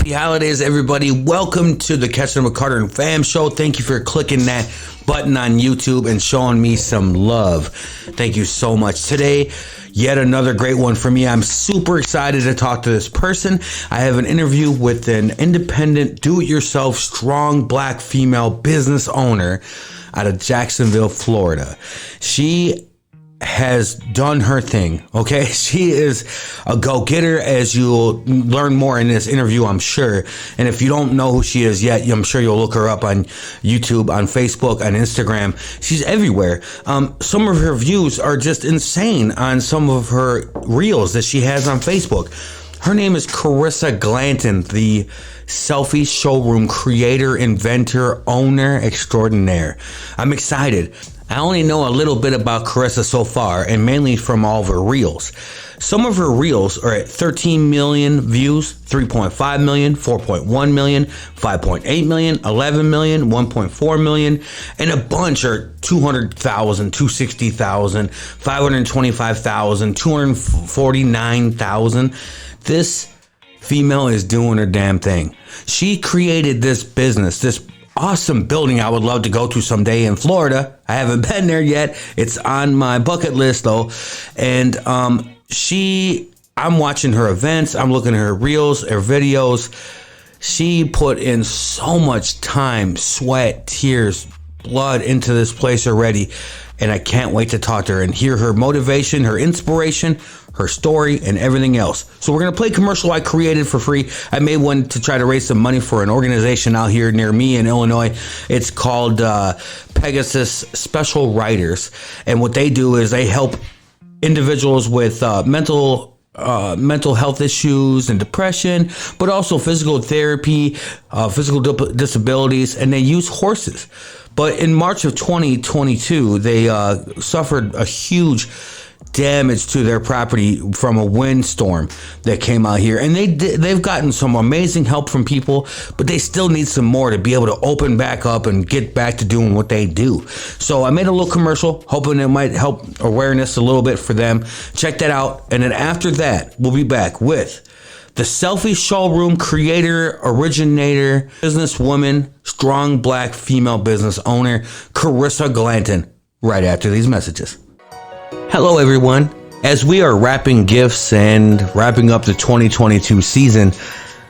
Happy holidays, everybody. Welcome to the Catchin Up with Carter and Fam show. Thank you for clicking that button on YouTube and showing me some love. Thank you so much. Today, yet another great one for me. I'm super excited to talk to this person. I have an interview with an independent, do-it-yourself, strong black female business owner out of Jacksonville, Florida. She has done her thing, okay? She is a go-getter, as you'll learn more in this interview, I'm sure. And if you don't know who she is yet, I'm sure you'll look her up on YouTube, on Facebook, on Instagram. She's everywhere. Some of her views are just insane on some of her reels that she has on Facebook. Her name is Carissa Glanton, the Selfie Showroom creator, inventor, owner extraordinaire. I'm excited. I only know a little bit about Carissa so far, and mainly from all of her reels. Some of her reels are at 13 million views, 3.5 million, 4.1 million, 5.8 million, 11 million, 1.4 million, and a bunch are 200,000, 260,000, 525,000, 249,000. This female is doing her damn thing. She created this business, this awesome building I would love to go to someday in Florida. I haven't been there yet. It's on my bucket list though. And I'm watching her events. I'm looking at her reels, her videos. She put in so much time, sweat, tears, blood into this place already. And I can't wait to talk to her and hear her motivation, her inspiration, her story, and everything else. So we're going to play a commercial I created for free. I made one to try to raise some money for an organization out here near me in Illinois. It's called Pegasus Special Writers. And what they do is they help individuals with mental health issues and depression, but also physical therapy, physical disabilities, and they use horses. But in March of 2022, they suffered a huge damage to their property from a windstorm that came out here, and they've gotten some amazing help from people, but they still need some more to be able to open back up and get back to doing what they do. So I made a little commercial hoping it might help awareness a little bit for them. Check that out, and then after that we'll be back with the Selfie Showroom creator, originator, businesswoman, strong black female business owner, Carissa Glanton, right after these messages. Hello, everyone. As we are wrapping gifts and wrapping up the 2022 season,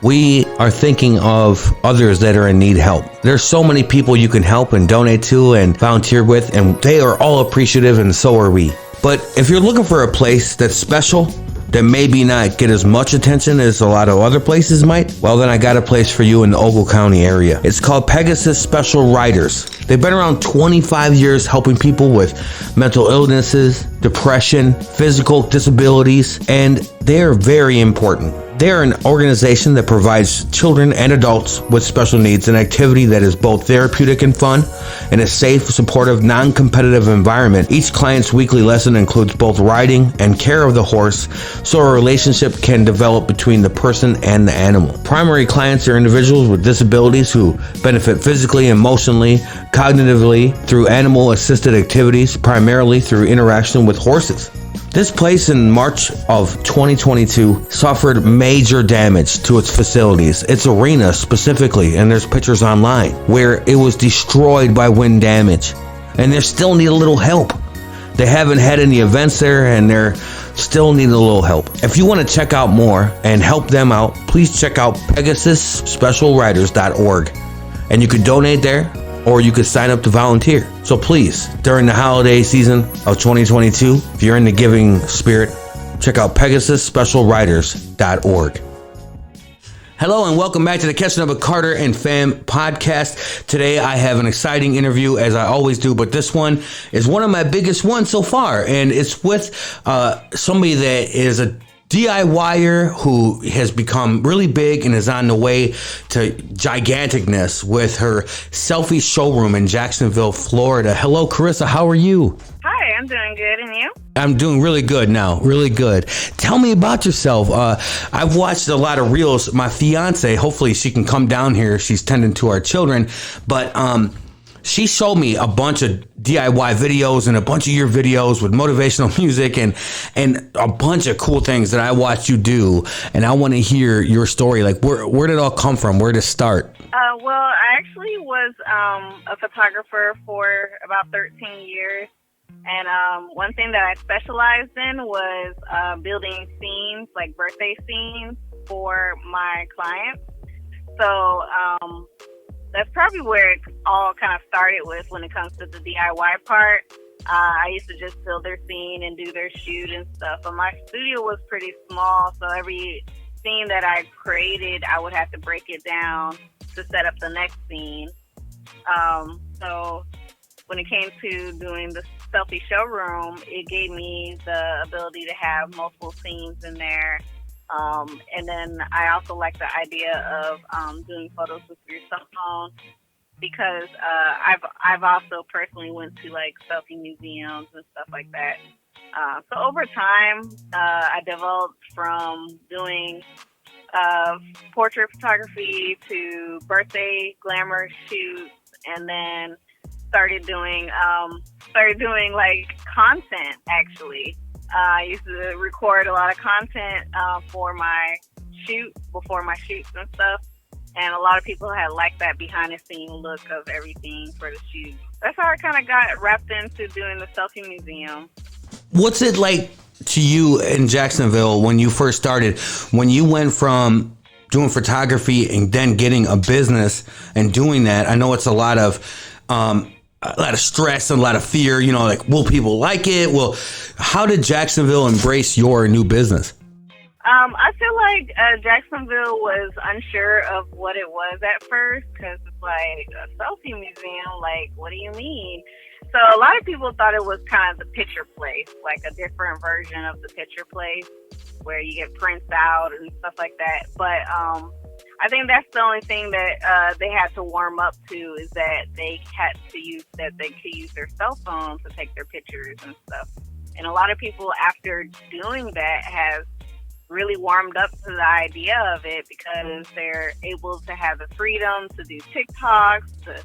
we are thinking of others that are in need help. There's so many people you can help and donate to and volunteer with, and they are all appreciative, and so are we. But if you're looking for a place that's special, that maybe not get as much attention as a lot of other places might, well, then I got a place for you in the Ogle County area. It's called Pegasus Special Writers. They've been around 25 years helping people with mental illnesses, depression, physical disabilities, and they're very important. They're an organization that provides children and adults with special needs an activity that is both therapeutic and fun, in a safe, supportive, non-competitive environment. Each client's weekly lesson includes both riding and care of the horse, so a relationship can develop between the person and the animal. Primary clients are individuals with disabilities who benefit physically, emotionally, cognitively through animal-assisted activities, primarily through interaction with horses. This place in March of 2022 suffered major damage to its facilities, its arena specifically, and there's pictures online, where it was destroyed by wind damage. And they still need a little help. They haven't had any events there, and they're still need a little help. If you want to check out more and help them out, please check out PegasusSpecialWriters.org. And you could donate there, or you could sign up to volunteer. So please, during the holiday season of 2022, if you're in the giving spirit, check out PegasusSpecialWriters.org. Hello and welcome back to the Catchin Up with Carter and Fam podcast. Today I have an exciting interview, as I always do, but this one is one of my biggest ones so far, and it's with somebody that is a DIYer who has become really big and is on the way to giganticness with her Selfie Showroom in Jacksonville, Florida. Hello, Carissa. How are you? Hi, I'm doing good. And you? I'm doing really good now. Really good. Tell me about yourself. I've watched a lot of reels. My fiance, hopefully she can come down here. She's tending to our children. But she showed me a bunch of DIY videos and a bunch of your videos with motivational music and a bunch of cool things that I watched you do. And I want to hear your story. Like, where did it all come from? Where to start? Well, I actually was a photographer for about 13 years. And one thing that I specialized in was building scenes, like birthday scenes for my clients. So that's probably where it all kind of started with when it comes to the DIY part. I used to just build their scene and do their shoot and stuff. But my studio was pretty small, so every scene that I created, I would have to break it down to set up the next scene. So when it came to doing the Selfie Showroom, it gave me the ability to have multiple scenes in there. And then I also like the idea of doing photos with your cell phone because I've also personally went to like selfie museums and stuff like that. So over time, I developed from doing portrait photography to birthday glamour shoots, and then started doing like content actually. I used to record a lot of content before my shoots and stuff, and a lot of people had liked that behind the scene look of everything for the shoot. That's how I kind of got wrapped into doing the selfie museum. What's it like to you in Jacksonville when you first started, when you went from doing photography and then getting a business and doing that? I know it's a lot of stress and a lot of fear, you know, like, will people like it? Well, how did Jacksonville embrace your new business? I feel like Jacksonville was unsure of what it was at first because it's like a selfie museum. Like, what do you mean? So a lot of people thought it was kind of the picture place, like a different version of the picture place where you get prints out and stuff like that. But I think that's the only thing that they had to warm up to, is that they could use their cell phone to take their pictures and stuff. And a lot of people after doing that have really warmed up to the idea of it because they're able to have the freedom to do TikToks, to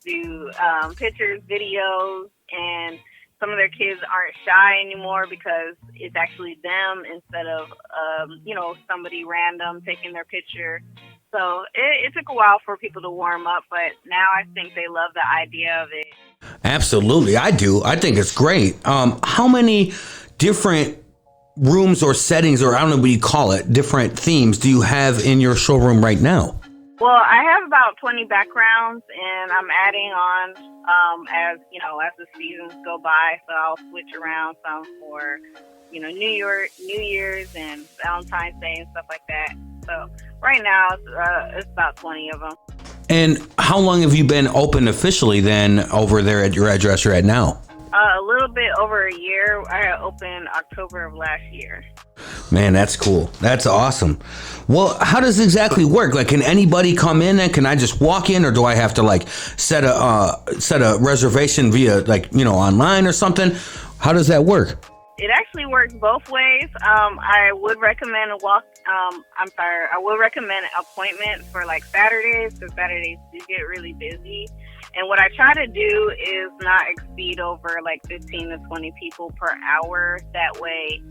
do pictures, videos, and some of their kids aren't shy anymore because it's actually them instead of, somebody random taking their picture. So it took a while for people to warm up, but now I think they love the idea of it. Absolutely. I do. I think it's great. How many different rooms or settings, or I don't know what you call it, different themes do you have in your showroom right now? Well, I have about 20 backgrounds, and I'm adding on as the seasons go by. So I'll switch around some for, New Year's and Valentine's Day and stuff like that. So right now it's about 20 of them. And how long have you been open officially then over there at your address you're at now? A little bit over a year. I opened October of last year. Man, that's cool. That's awesome. Well, how does it exactly work? Like, can anybody come in and can I just walk in, or do I have to set a reservation via online or something? How does that work? It actually works both ways. I would recommend I would recommend appointments for Saturdays, because Saturdays do get really busy. And what I try to do is not exceed over 15 to 20 people per hour. That way,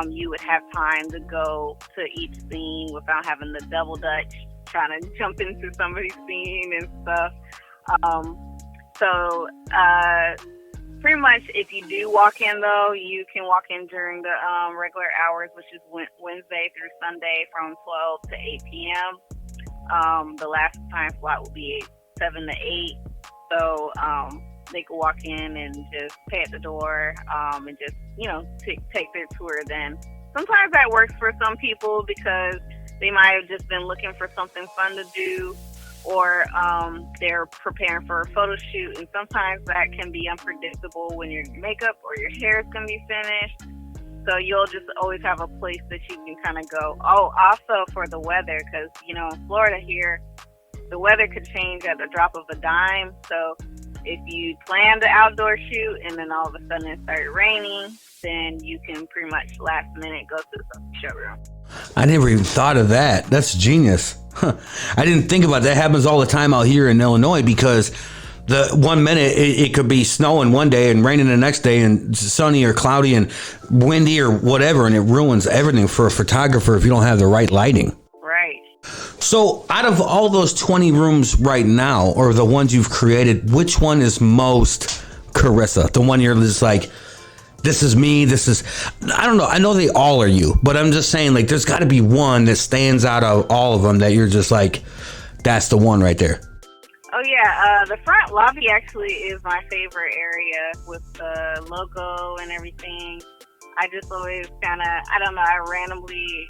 you would have time to go to each scene without having the double dutch, trying to jump into somebody's scene and stuff. Pretty much, if you do walk in, though, you can walk in during the regular hours, which is Wednesday through Sunday from 12 to 8 p.m. The last time slot will be 7 to 8. So they can walk in and just pay at the door and just, take their tour then. Sometimes that works for some people because they might have just been looking for something fun to do, or they're preparing for a photo shoot, and sometimes that can be unpredictable when your makeup or your hair is going to be finished. So you'll just always have a place that you can kind of go. Oh, also for the weather, because, in Florida here, the weather could change at the drop of a dime. So if you plan the outdoor shoot and then all of a sudden it started raining, then you can pretty much last minute go to the showroom. I never even thought of that. That's genius. I didn't think about that. It happens all the time out here in Illinois because The 1 minute it could be snowing one day and raining the next day and sunny or cloudy and windy or whatever, and it ruins everything for a photographer if you don't have the right lighting. Right. So out of all those 20 rooms right now, or the ones you've created, which one is most Carissa? The one you're just like, this is me, I don't know, I know they all are you, but I'm just saying, like, there's got to be one that stands out of all of them that you're just like, that's the one right there. Oh, yeah. The front lobby actually is my favorite area with the logo and everything. I just always kind of, I don't know, I randomly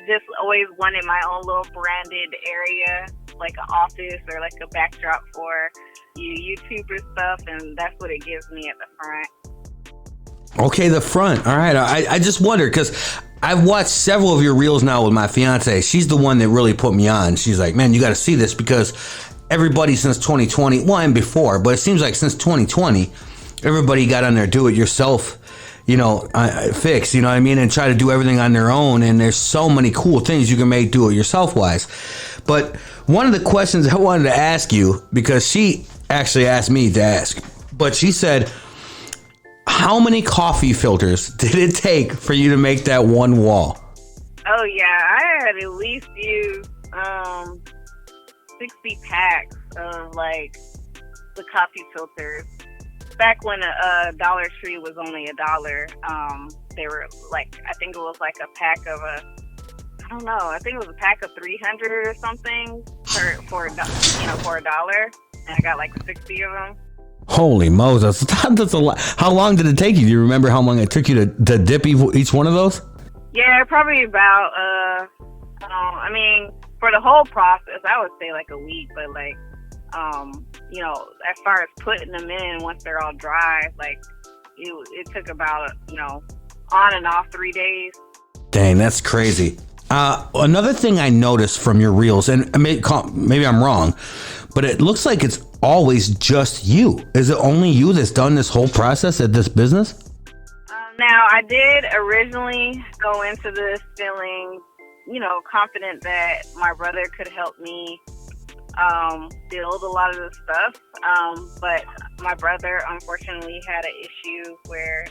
just always wanted my own little branded area, like an office or like a backdrop for YouTuber stuff, and that's what it gives me at the front. Okay, the front. All right. I just wondered because I've watched several of your reels now with my fiance. She's the one that really put me on. She's like, man, you got to see this because everybody since 2020, well, and before, but it seems like since 2020, everybody got on their do-it-yourself, fix, you know what I mean, and try to do everything on their own. And there's so many cool things you can make do-it-yourself-wise. But one of the questions I wanted to ask you, because she actually asked me to ask, but she said, how many coffee filters did it take for you to make that one wall? Oh, yeah. I had at least used 60 packs of, like, the coffee filters. Back when a Dollar Tree was only $1, they were, like, I think it was, like, a pack of I don't know. I think it was a pack of 300 or something for $1. And I got, like, 60 of them. Holy Moses, that's a lot. How long did it take you? Do you remember how long it took you to dip each one of those? Yeah, probably about, for the whole process, I would say like a week, but like, as far as putting them in once they're all dry, like it took about, on and off 3 days. Dang, that's crazy. Another thing I noticed from your reels, and maybe I'm wrong, but it looks like it's always just you. Is it only you that's done this whole process at this business? Now, I did originally go into this feeling, confident that my brother could help me build a lot of this stuff. But my brother, unfortunately, had an issue where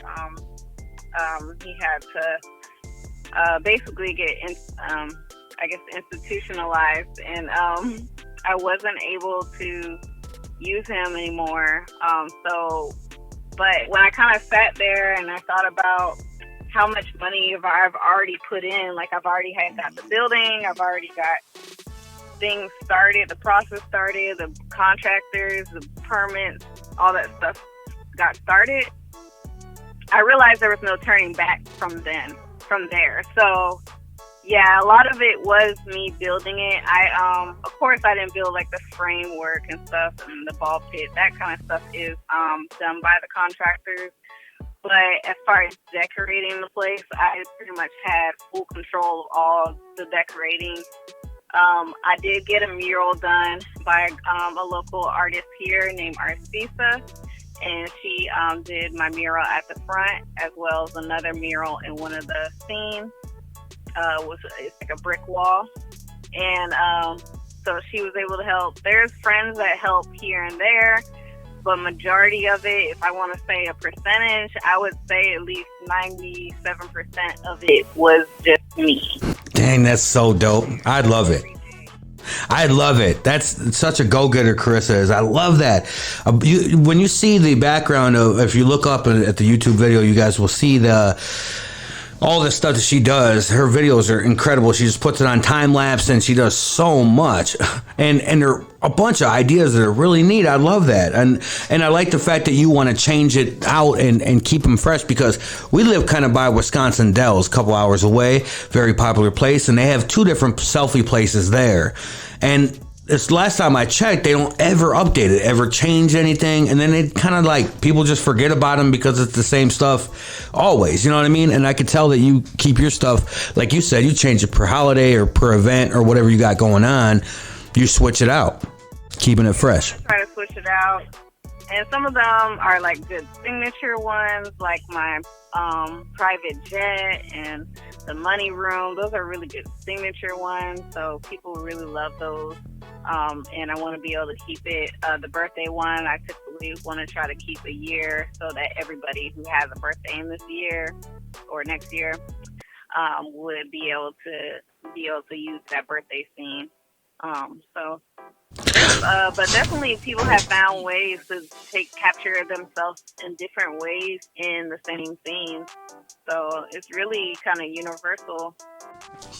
he had to basically get, institutionalized. And I wasn't able to use him anymore. But when I kind of sat there and I thought about how much money I've already put in, like I've already got the building, I've already got things started, the process started, the contractors, the permits, all that stuff got started, I realized there was no turning back from there. So yeah, a lot of it was me building it. Of course, I didn't build like the framework and stuff and the ball pit. That kind of stuff is done by the contractors. But as far as decorating the place, I pretty much had full control of all the decorating. I did get a mural done by a local artist here named Arcisa, and she did my mural at the front as well as another mural in one of the scenes. It's like a brick wall, and so she was able to help. There's friends that help here and there, but majority of it, if I want to say a percentage, I would say at least 97% of it was just me. Dang, that's so dope. I love it. I love it. That's such a go-getter Carissa is. I love that. When you see the background of, if you look up at the YouTube video, you guys will see all the stuff that she does. Her videos are incredible. She just puts it on time lapse and she does so much. And there are a bunch of ideas that are really neat. I love that. And I like the fact that you want to change it out and keep them fresh, because we live kind of by Wisconsin Dells, a couple hours away, very popular place. And they have 2 different selfie places there. And this last time I checked, they don't ever update it, ever change anything. And then it kind of like, people just forget about them because it's the same stuff always. You know what I mean? And I could tell that you keep your stuff, like you said, you change it per holiday or per event or whatever you got going on. You switch it out, keeping it fresh. I try to switch it out. And some of them are like good signature ones, like my private jet and the money room. Those are really good signature ones. So people really love those. And I want to be able to keep it. The birthday one, I typically want to try to keep a year so that everybody who has a birthday in this year or next year would be able to use that birthday scene. But definitely people have found ways to capture themselves in different ways in the same scene. So it's really kind of universal.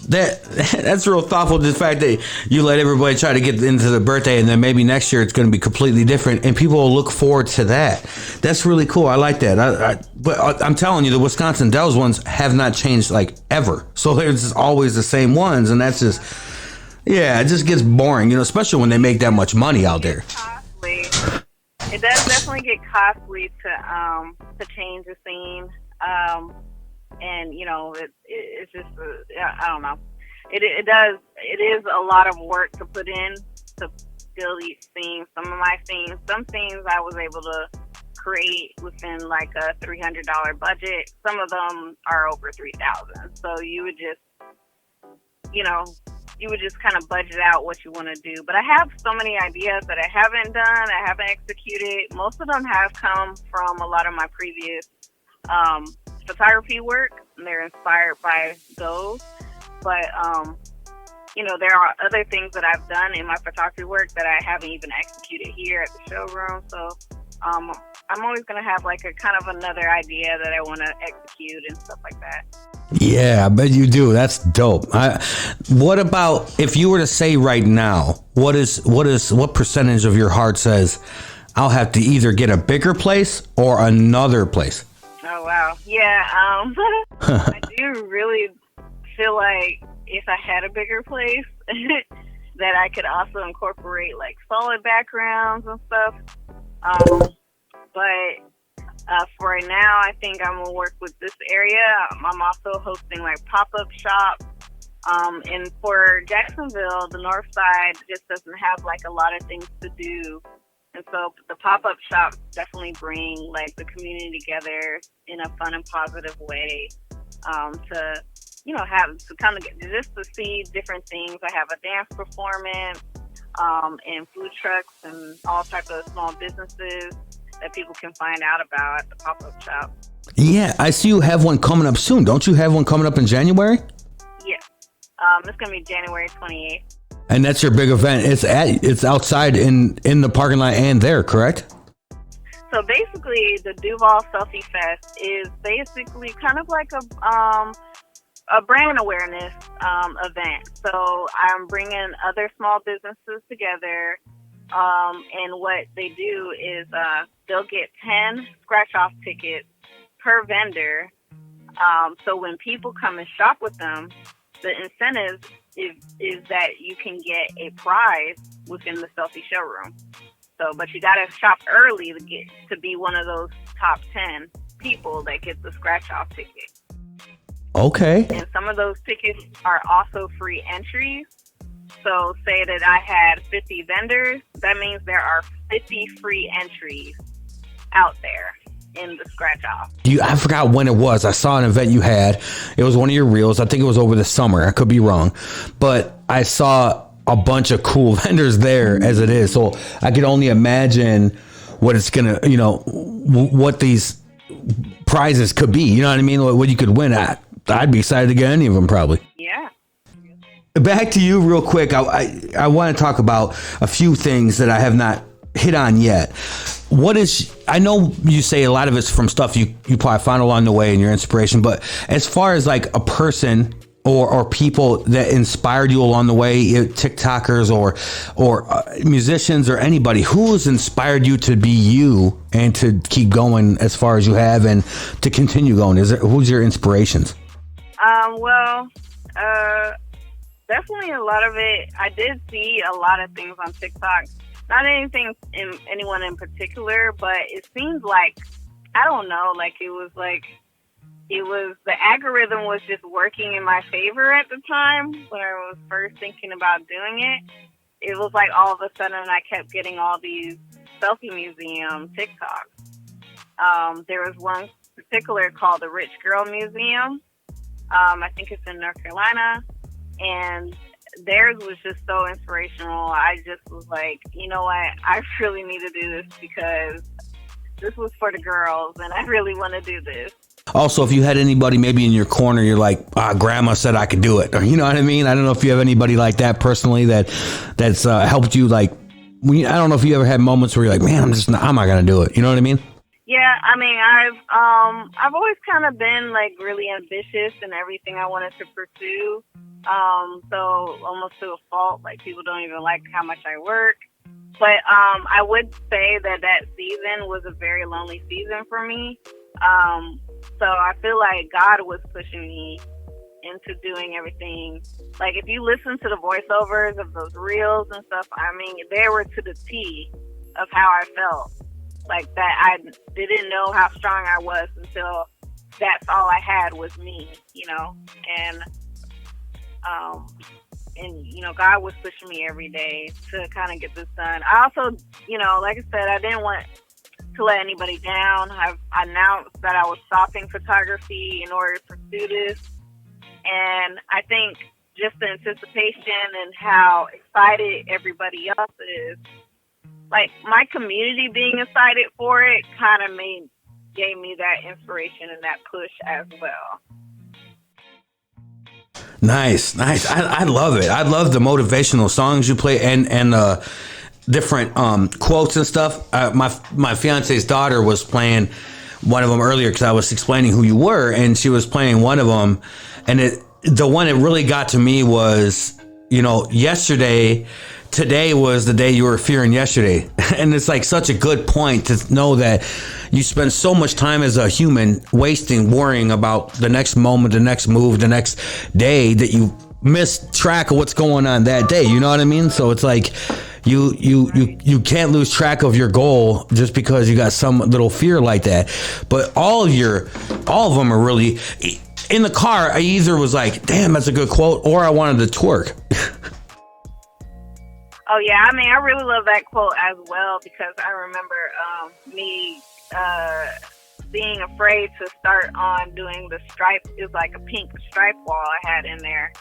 That's real thoughtful. The fact that you let everybody try to get into the birthday, and then maybe next year it's going to be completely different, and people will look forward to that. That's really cool. I like that. But I'm telling you, the Wisconsin Dells ones have not changed like ever. So they're just always the same ones, and that's just, yeah, it just gets boring, especially when they make that much money out there. Costly. It does definitely get costly to change the scene. And it's just I don't know. It is a lot of work to put in to build each scene. Some scenes I was able to create within like a $300 budget. Some of them are over $3,000. So you would just kind of budget out what you want to do. But I have so many ideas that I haven't done, I haven't executed. Most of them have come from a lot of my previous photography work, and they're inspired by those. But there are other things that I've done in my photography work that I haven't even executed here at the showroom. So I'm always going to have like a kind of another idea that I want to execute and stuff like that. Yeah, I bet you do. That's dope. What about if you were to say right now, what percentage of your heart says I'll have to either get a bigger place or another place? Oh, wow. Yeah. I do really feel like if I had a bigger place that I could also incorporate like solid backgrounds and stuff. But for right now, I think I'm going to work with this area. I'm also hosting like pop-up shops. And for Jacksonville, the north side just doesn't have like a lot of things to do. And so the pop-up shops definitely bring like the community together in a fun and positive way to see different things. I have a dance performance and food trucks and all types of small businesses that people can find out about at the pop-up shop. Yeah, I see you have one coming up soon. Don't you have one coming up in January? Yes. It's going to be January 28th. And that's your big event. It's outside in the parking lot and there, correct? So basically, the Duval Selfie Fest is basically kind of like a brand awareness event. So I'm bringing other small businesses together, and what they do is they'll get 10 scratch-off tickets per vendor. So when people come and shop with them, the incentive is that you can get a prize within the Selfie Showroom. So, but you got to shop early to be one of those top 10 people that gets the scratch-off ticket. Okay. And some of those tickets are also free entries. So say that I had 50 vendors, that means there are 50 free entries out there in the scratch off. I forgot when it was. I saw an event you had. It was one of your reels. I think it was over the summer. I could be wrong. But I saw a bunch of cool vendors there as it is. So I could only imagine what it's going to, what these prizes could be. You know what I mean? What you could win at. I'd be excited to get any of them probably. Yeah. Back to you real quick. I want to talk about a few things that I have not hit on yet. I know you say a lot of it's from stuff you probably found along the way and your inspiration, but as far as like a person or people that inspired you along the way, TikTokers or musicians or anybody, who has inspired you to be you and to keep going as far as you have and to continue going? Who's your inspirations? Definitely a lot of it. I did see a lot of things on TikTok. Not anyone in particular, but it seems like, I don't know, the algorithm was just working in my favor at the time when I was first thinking about doing it. It was like all of a sudden I kept getting all these selfie museum TikToks. There was one particular called the Rich Girl Museum. I think it's in North Carolina. And theirs was just so inspirational. I just was like, you know what? I really need to do this because this was for the girls, and I really want to do this. Also, if you had anybody maybe in your corner, you're like, grandma said I could do it. Or, you know what I mean? I don't know if you have anybody like that personally that's helped you. Like, I don't know if you ever had moments where you're like, man, I'm not going to do it. You know what I mean? Yeah, I mean, I've always kind of been like really ambitious in everything I wanted to pursue. So almost to a fault, like people don't even like how much I work. But I would say that season was a very lonely season for me. So I feel like God was pushing me into doing everything. Like if you listen to the voiceovers of those reels and stuff, I mean, they were to the T of how I felt. Like that I didn't know how strong I was until that's all I had was me, you know, and you know, God was pushing me every day to kind of get this done. I also, you know, like I said, I didn't want to let anybody down. I've announced that I was stopping photography in order to pursue this. And I think just the anticipation and how excited everybody else is, like my community being excited for it kind of gave me that inspiration and that push as well. Nice. I love it. I love the motivational songs you play and different quotes and stuff. My fiance's daughter was playing one of them earlier because I was explaining who you were, and she was playing one of them, and the one that really got to me was, you know, today was the day you were fearing yesterday. And it's like such a good point to know that you spend so much time as a human worrying about the next moment, the next move, the next day, that you miss track of what's going on that day. You know what I mean? So it's like you can't lose track of your goal just because you got some little fear like that. But all of them are really in the car. I either was like, damn, that's a good quote, or I wanted to twerk. Oh, yeah. I mean, I really love that quote as well because I remember me being afraid to start on doing the stripe. It was like a pink stripe wall I had in there.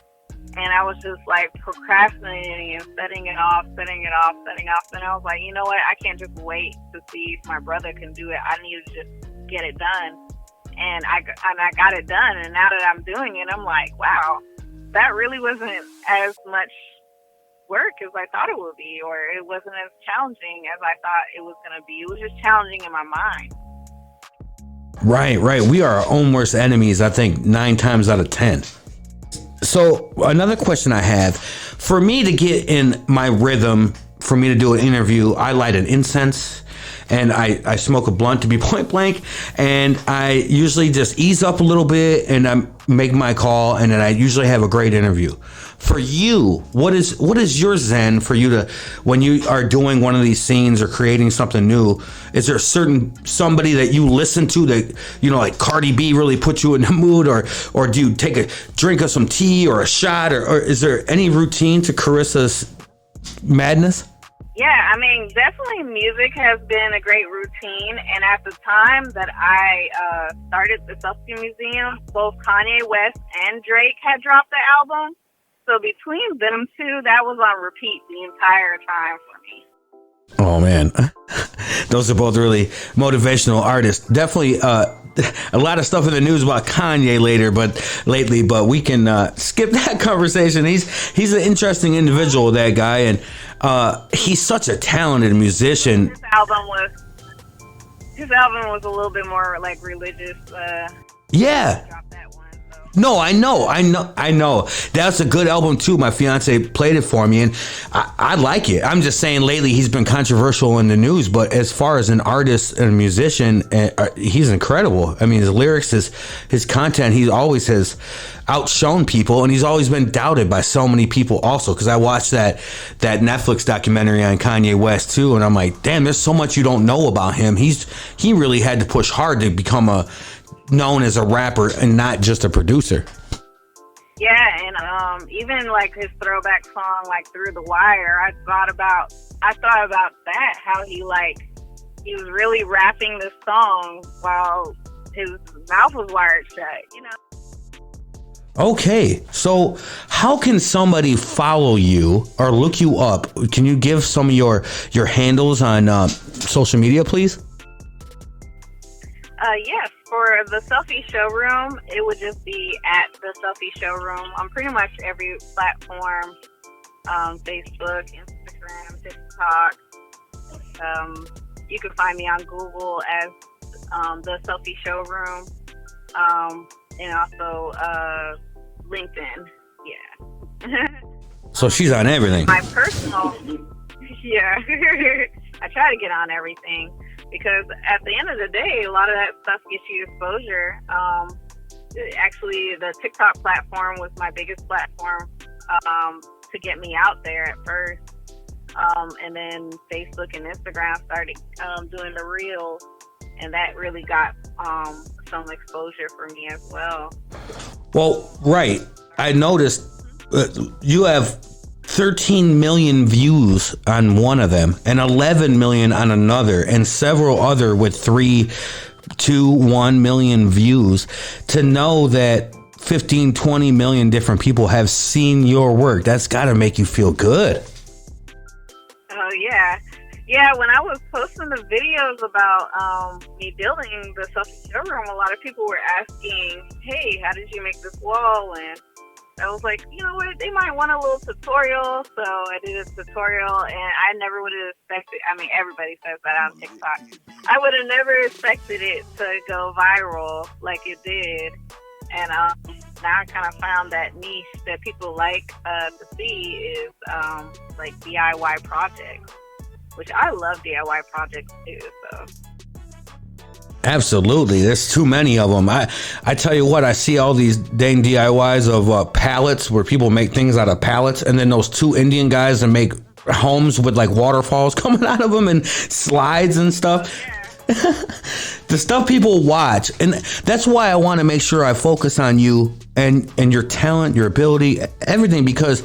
And I was just like procrastinating and setting it off. And I was like, you know what? I can't just wait to see if my brother can do it. I need to just get it done. And I got it done. And now that I'm doing it, I'm like, wow, that really wasn't as much work as I thought it would be, or it wasn't as challenging as I thought it was going to be. It was just challenging in my mind. Right. We are our own worst enemies, I think 9 times out of 10. So another question I have, for me to get in my rhythm, for me to do an interview, I light an incense and I smoke a blunt, to be point blank, and I usually just ease up a little bit and I make my call, and then I usually have a great interview. For you, what is your zen for you to, when you are doing one of these scenes or creating something new? Is there somebody that you listen to that, you know, like Cardi B really puts you in the mood, or do you take a drink of some tea or a shot, or is there any routine to Carissa's madness? Yeah, I mean, definitely music has been a great routine. And at the time that I started the Selfie Museum, both Kanye West and Drake had dropped the album. So between them two, that was on repeat the entire time for me. Oh, man. Those are both really motivational artists. Definitely a lot of stuff in the news about Kanye lately, but we can skip that conversation. He's an interesting individual, that guy, and he's such a talented musician. His album was a little bit more like religious. Yeah. No, I know. That's a good album too. My fiance played it for me, and I like it. I'm just saying, lately he's been controversial in the news, but as far as an artist and a musician, he's incredible. I mean, his lyrics, his content, he always has outshone people, and he's always been doubted by so many people also, because I watched that Netflix documentary on Kanye West too, and I'm like, damn, there's so much you don't know about him. He really had to push hard to become known as a rapper and not just a producer. Yeah, and even like his throwback song, like Through the Wire, I thought about that, how he was really rapping this song while his mouth was wired shut, you know. Okay, so how can somebody follow you or look you up? Can you give some of your handles on social media, please? Yes, for the Selfie Showroom, it would just be at the Selfie Showroom on pretty much every platform, Facebook, Instagram, TikTok. You can find me on Google as the Selfie Showroom, and also LinkedIn. Yeah. So she's on everything. My personal, yeah. I try to get on everything because at the end of the day, a lot of that stuff gets you exposure. Actually, the TikTok platform was my biggest platform to get me out there at first. And then Facebook and Instagram started doing the reels, and that really got some exposure for me as well. Well, right. I noticed you have 13 million views on one of them and 11 million on another and several other with 3, 2, 1 million views. To know that 15, 20 million different people have seen your work, that's got to make you feel good. Oh, yeah. Yeah, when I was posting the videos about me building the Selfie Showroom, a lot of people were asking, hey, how did you make this wall? And I was like, you know what, they might want a little tutorial. So I did a tutorial, and I never would have expected, I mean, everybody says that on TikTok. I would have never expected it to go viral like it did. And now I kind of found that niche that people like to see is like DIY projects, which I love DIY projects too. So. Absolutely. There's too many of them. I tell you what, I see all these dang DIYs of pallets where people make things out of pallets, and then those 2 Indian guys that make homes with like waterfalls coming out of them and slides and stuff. Yeah. The stuff people watch, and that's why I want to make sure I focus on you and your talent, your ability, everything, because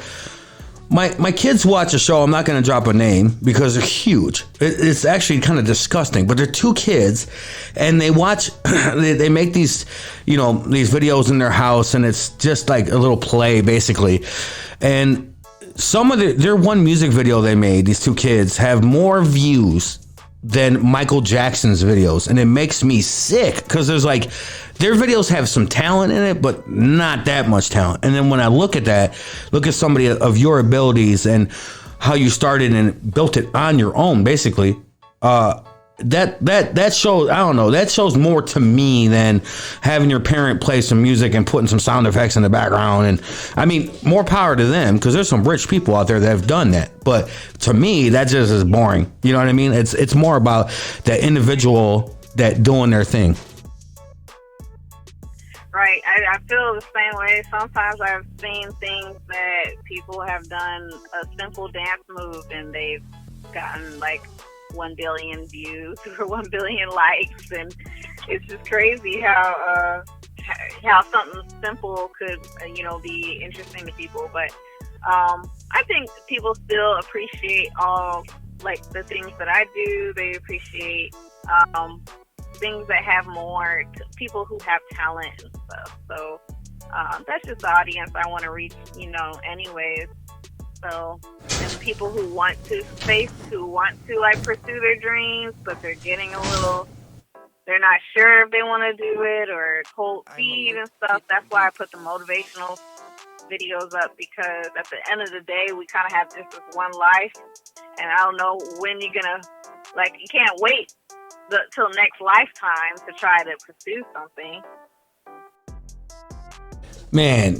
my kids watch a show. I'm not going to drop a name because they're huge. It's actually kind of disgusting, but they're 2 kids, and they watch. They make these, these videos in their house, and it's just like a little play, basically. And some of their one music video they made, these 2 kids, have more views than Michael Jackson's videos, and it makes me sick because there's like their videos have some talent in it, but not that much talent. And then when I look at somebody of your abilities and how you started and built it on your own, basically, that shows, I don't know, that shows more to me than having your parent play some music and putting some sound effects in the background. And I mean, more power to them, because there's some rich people out there that have done that. But to me, that just is boring. You know what I mean? It's more about that individual that doing their thing. Right. I feel the same way. Sometimes I've seen things that people have done a simple dance move, and they've gotten like 1 billion views or 1 billion likes, and it's just crazy how something simple could be interesting to people. But I think people still appreciate all like the things that I do. They appreciate things that have more people who have talent and stuff. So that's just the audience I want to reach, anyways. So, and people who want to like pursue their dreams, but they're getting they're not sure if they want to do it, or cold feet and stuff. That's why I put the motivational videos up, because at the end of the day, we kind of have just this one life, and I don't know when you're gonna, you can't wait till next lifetime to try to pursue something. Man,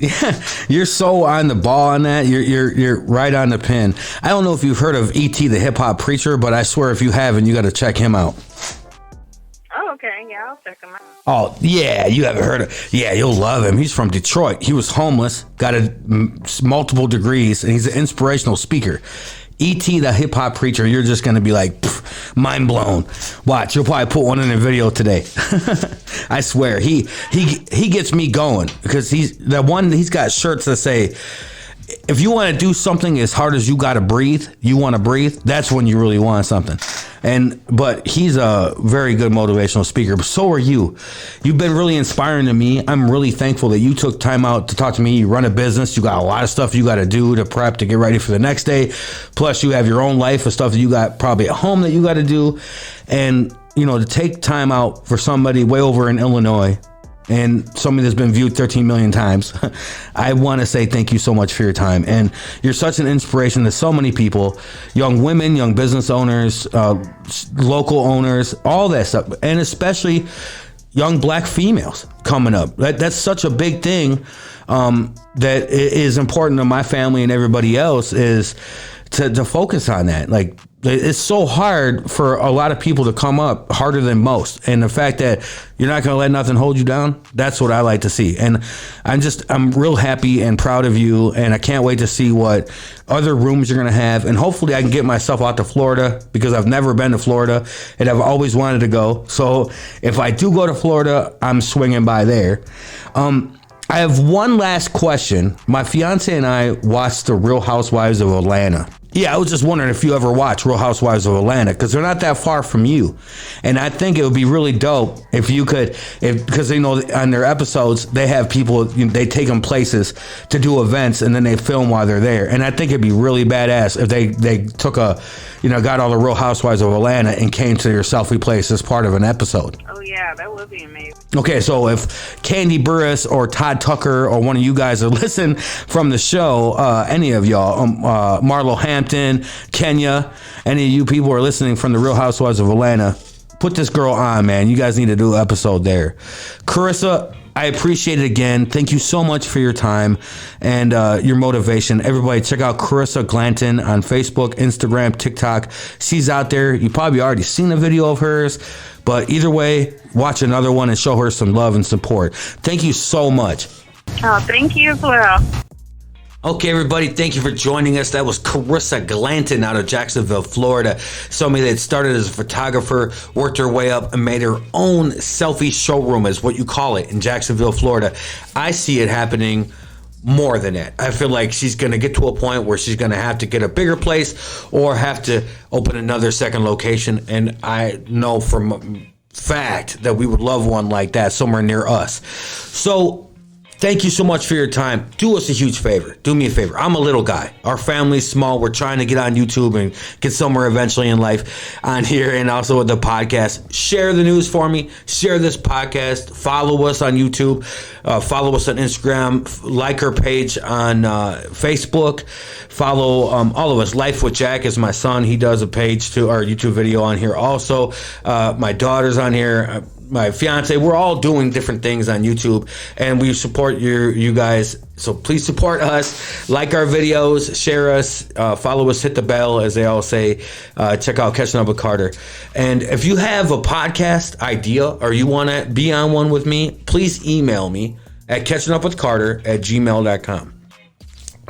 you're so on the ball on that. You're right on the pin. I don't know if you've heard of E.T. the Hip Hop Preacher, but I swear if you haven't, you got to check him out. Oh, okay. Yeah, I'll check him out. Oh, yeah, you haven't heard of. Yeah, you'll love him. He's from Detroit. He was homeless, got multiple degrees, and he's an inspirational speaker. E.T. the Hip Hop Preacher, you're just going to be like, mind blown. Watch, you'll probably put one in a video today. I swear, he gets me going, because he's got shirts that say, if you want to do something as hard as you got to breathe, you want to breathe, that's when you really want something. But he's a very good motivational speaker. But so are you. You've been really inspiring to me. I'm really thankful that you took time out to talk to me. You run a business. You got a lot of stuff you got to do to prep to get ready for the next day. Plus, you have your own life of stuff that you got probably at home that you got to do. And, to take time out for somebody way over in Illinois and somebody that's been viewed 13 million times, I want to say thank you so much for your time. And you're such an inspiration to so many people, young women, young business owners, local owners, all that stuff. And especially young black females coming up. That's such a big thing that is important to my family and everybody else, is to focus on that. Like, it's so hard for a lot of people to come up, harder than most. And the fact that you're not going to let nothing hold you down, that's what I like to see. And I'm real happy and proud of you. And I can't wait to see what other rooms you're going to have. And hopefully I can get myself out to Florida, because I've never been to Florida and I've always wanted to go. So if I do go to Florida, I'm swinging by there. I have one last question. My fiance and I watched The Real Housewives of Atlanta. Yeah, I was just wondering if you ever watch Real Housewives of Atlanta, because they're not that far from you. And I think it would be really dope if you could, because on their episodes, they have people, they take them places to do events, and then they film while they're there. And I think it'd be really badass if they took got all the Real Housewives of Atlanta and came to your selfie place as part of an episode. Oh yeah, that would be amazing. Okay, so if Candy Burris or Todd Tucker or one of you guys are listening from the show, any of y'all, Marlo Hampton, Kenya, any of you people are listening from the Real Housewives of Atlanta, put this girl on, man. You guys need to do an episode there. Carissa, I appreciate it again. Thank you so much for your time and your motivation. Everybody, check out Carissa Glanton on Facebook, Instagram, TikTok. She's out there. You probably already seen a video of hers, but either way, watch another one and show her some love and support. Thank you so much. Oh, thank you as well. Okay, everybody, thank you for joining us. That was Carissa Glanton out of Jacksonville, Florida. Somebody that started as a photographer, worked her way up, and made her own selfie showroom, is what you call it, in Jacksonville, Florida. I see it happening more than that. I feel like she's going to get to a point where she's going to have to get a bigger place or have to open another second location. And I know from fact that we would love one like that somewhere near us. So thank you so much for your time. Do us a huge favor. Do me a favor. I'm a little guy. Our family's small. We're trying to get on YouTube and get somewhere eventually in life on here, and also with the podcast. Share the news for me. Share this podcast. Follow us on YouTube. Follow us on Instagram. Like our page on Facebook. Follow all of us. Life with Jack is my son. He does a page to our YouTube video on here also. My daughter's on here. My fiance, we're all doing different things on YouTube, and we support you guys. So please support us, like our videos, share us, follow us, hit the bell, as they all say. Check out Catchin Up with Carter. And if you have a podcast idea or you want to be on one with me, please email me at catchinupwithcarter@gmail.com.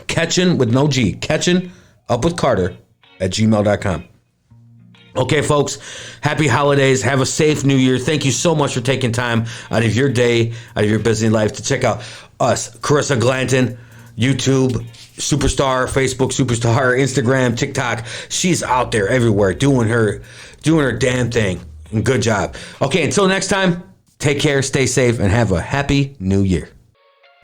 Catchin with no G. catchinupwithcarter@gmail.com. Okay, folks, happy holidays. Have a safe new year. Thank you so much for taking time out of your day, out of your busy life to check out us, Carissa Glanton, YouTube superstar, Facebook superstar, Instagram, TikTok. She's out there everywhere doing her damn thing. And good job. Okay, until next time, take care, stay safe, and have a happy new year.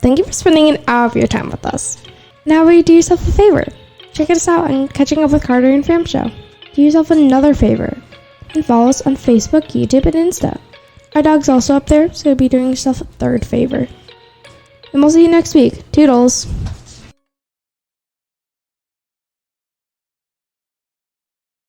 Thank you for spending an hour of your time with us. Now will you do yourself a favor? Check us out on Catching Up with Carter and Fam Show. Do yourself another favor and follow us on Facebook, YouTube, and Insta. Our dog's also up there, so you'll be doing yourself a third favor. And we'll see you next week. Toodles!